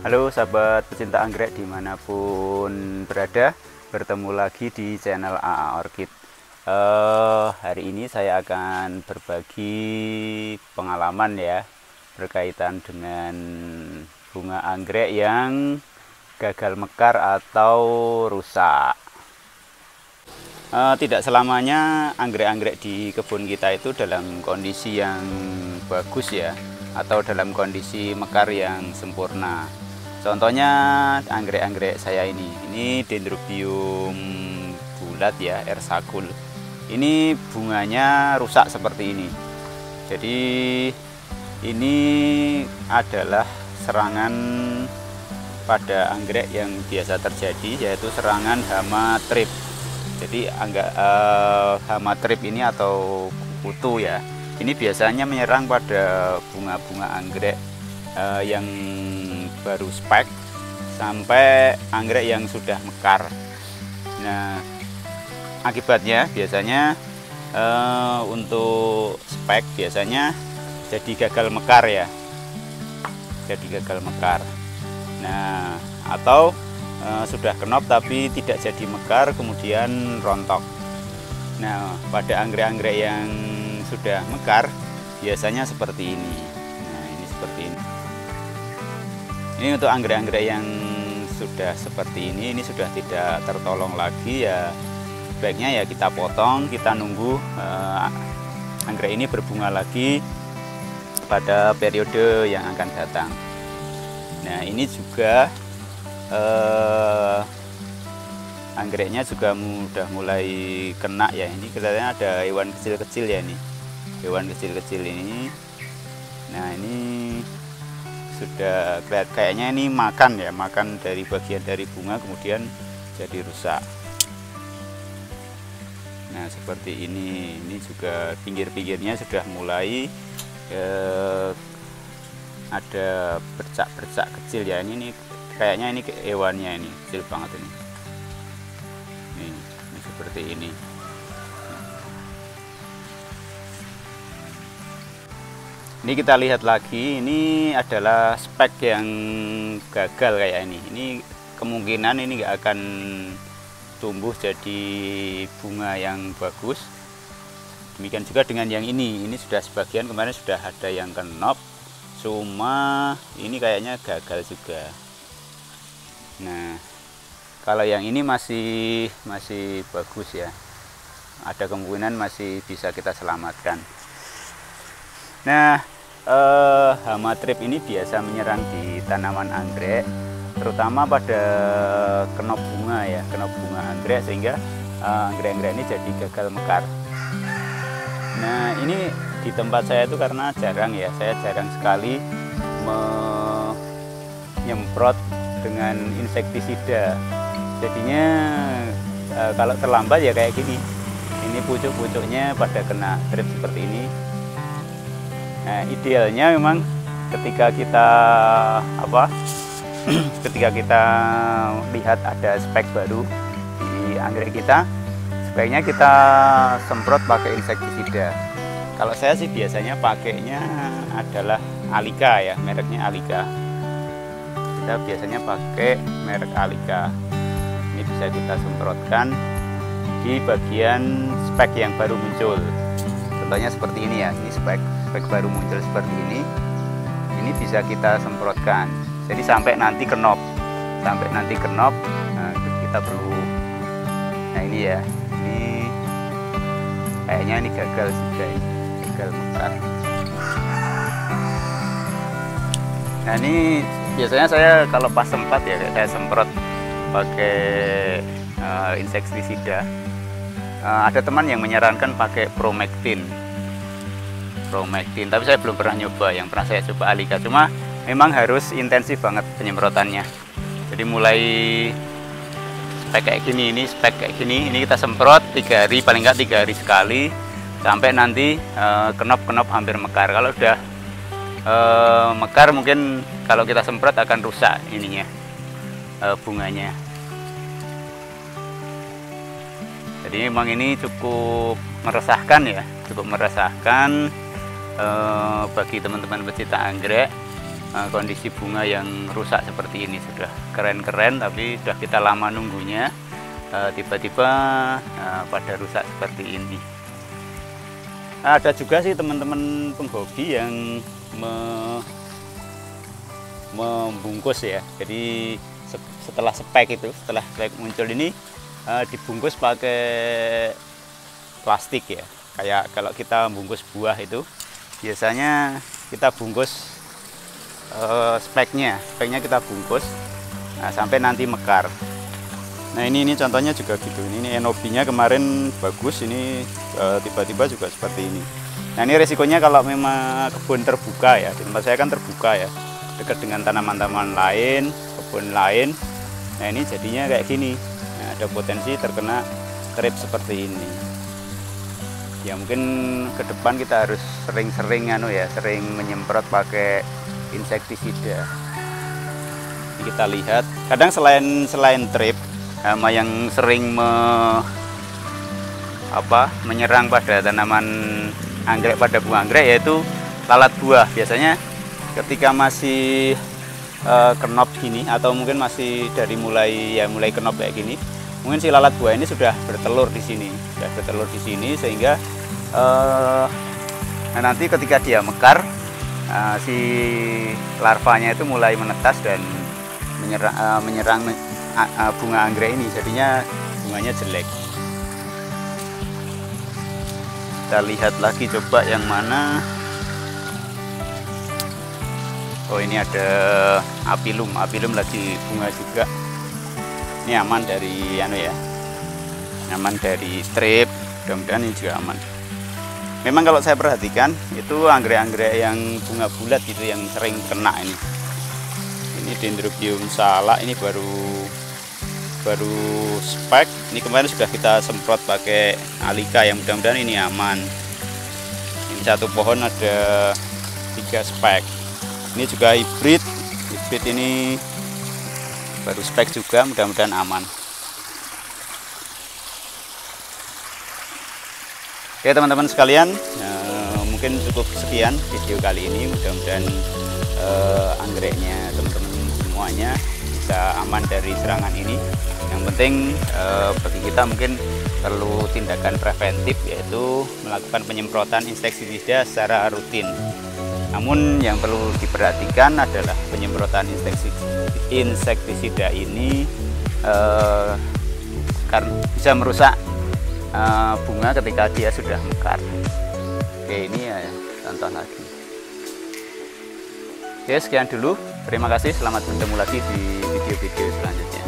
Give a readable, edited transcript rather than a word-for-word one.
Halo sahabat pecinta anggrek dimanapun berada, bertemu lagi di channel AA Orchid. Hari ini saya akan berbagi pengalaman ya berkaitan dengan bunga anggrek yang gagal mekar atau rusak. Tidak selamanya anggrek-anggrek di kebun kita itu dalam kondisi yang bagus ya, atau dalam kondisi mekar yang sempurna. Contohnya anggrek-anggrek saya ini Dendrobium bulat ya, ersakul. Ini bunganya rusak seperti ini. Jadi ini adalah serangan pada anggrek yang biasa terjadi, yaitu serangan hama trip. Jadi hama trip ini atau kutu ya, ini biasanya menyerang pada bunga-bunga anggrek yang baru spek sampai anggrek yang sudah mekar. Nah, akibatnya biasanya untuk spek biasanya jadi gagal mekar ya, jadi gagal mekar. Nah, atau sudah kenop tapi tidak jadi mekar, kemudian rontok. Nah, pada anggrek-anggrek yang sudah mekar biasanya seperti ini. Nah, ini seperti ini. Ini untuk anggrek-anggrek yang sudah seperti ini sudah tidak tertolong lagi ya. Sebaiknya ya kita potong, kita nunggu anggrek ini berbunga lagi pada periode yang akan datang. Nah, ini juga anggreknya juga sudah mulai kena ya. Ini kelihatannya ada hewan kecil-kecil ya, ini hewan kecil-kecil ini. Nah, ini sudah kayaknya ini makan ya, makan dari bagian dari bunga kemudian jadi rusak. Nah, seperti ini juga pinggir-pinggirnya sudah mulai ada bercak-bercak kecil ya. Ini kayaknya ini hewannya, ini kecil banget ini. Ini seperti ini. Ini kita lihat lagi, ini adalah spek yang gagal kayak ini. Ini kemungkinan ini nggak akan tumbuh jadi bunga yang bagus. Demikian juga dengan yang ini sudah sebagian kemarin sudah ada yang kenop, cuma ini kayaknya gagal juga. Nah, kalau yang ini masih bagus ya, ada kemungkinan masih bisa kita selamatkan. Nah, hama trip ini biasa menyerang di tanaman anggrek, terutama pada kenop bunga ya, kenop bunga anggrek, sehingga anggrek-anggrek ini jadi gagal mekar. Nah, ini di tempat saya itu karena jarang ya, saya jarang sekali menyemprot dengan insektisida. Jadinya kalau terlambat ya kayak gini. Ini pucuk-pucuknya pada kena trip seperti ini. Nah, idealnya memang ketika kita ketika kita lihat ada spek baru di anggrek kita, sebaiknya kita semprot pakai insektisida. Kalau saya sih biasanya pakainya adalah Alika ya, mereknya Alika. Kita biasanya pakai merek Alika. Ini bisa kita semprotkan di bagian spek yang baru muncul. Contohnya seperti ini ya, ini spek baru muncul seperti ini. Ini bisa kita semprotkan. Jadi sampai nanti kenop, nah, kita perlu. Nah, ini ya, ini kayaknya ini gagal juga, gagal mekar. Nah, ini biasanya saya kalau pas sempat ya saya semprot pakai insektisida. Ada teman yang menyarankan pakai Promectin, tapi saya belum pernah nyoba. Yang pernah saya coba Alika, cuma memang harus intensif banget penyemprotannya. Jadi mulai spek kayak gini, ini kita semprot 3 hari, paling nggak 3 hari sekali, sampai nanti kenop-kenop hampir mekar. Kalau udah mekar mungkin kalau kita semprot akan rusak ininya, bunganya. Jadi memang ini cukup meresahkan ya, bagi teman-teman pecinta anggrek. kondisi bunga yang rusak seperti ini. Sudah keren-keren tapi sudah kita lama nunggunya, tiba-tiba pada rusak seperti ini. Ada juga sih teman-teman penghobi yang membungkus ya. Jadi setelah spek muncul ini, dibungkus pakai plastik ya. Kayak kalau kita bungkus buah itu biasanya kita bungkus speknya kita bungkus sampai nanti mekar. Nah ini contohnya juga gitu. Ini enobinya kemarin bagus, ini tiba-tiba juga seperti ini. Nah ini resikonya kalau memang kebun terbuka ya, di tempat saya kan terbuka ya, dekat dengan tanaman-tanaman lain, kebun lain. Nah ini jadinya kayak gini. Nah, ada potensi terkena strip seperti ini. Ya mungkin ke depan kita harus sering-sering sering menyemprot pakai insektisida. Ini kita lihat, kadang selain trip, hama yang sering menyerang pada tanaman anggrek, pada bunga anggrek, yaitu lalat buah. Biasanya ketika masih kenop gini, atau mungkin masih mulai kenop kayak gini, mungkin si lalat buah ini sudah bertelur di sini, sehingga nanti ketika dia mekar, si larvanya itu mulai menetas dan menyerang bunga anggrek ini, jadinya bunganya jelek. Kita lihat lagi, coba yang mana. Oh ini ada apilum lagi bunga juga. Ini aman dari aman dari strip, mudah-mudahan ini juga aman. Memang kalau saya perhatikan itu anggrek-anggrek yang bunga bulat gitu yang sering kena ini. Ini Dendrobium salak, ini baru spek. Ini kemarin sudah kita semprot pakai Alika, yang mudah-mudahan ini aman. Ini satu pohon ada 3 spek. Ini juga hibrid ini baru spek juga, mudah-mudahan aman. Oke teman-teman sekalian, mungkin cukup sekian video kali ini. Mudah-mudahan anggreknya teman-teman semuanya bisa aman dari serangan ini. Yang penting bagi kita mungkin perlu tindakan preventif, yaitu melakukan penyemprotan insektisida secara rutin. Namun yang perlu diperhatikan adalah penyemprotan insektisida ini karena bisa merusak bunga ketika dia sudah mekar. Oke, ini ya contoh lagi. Oke, sekian dulu. Terima kasih. Selamat bertemu lagi di video-video selanjutnya.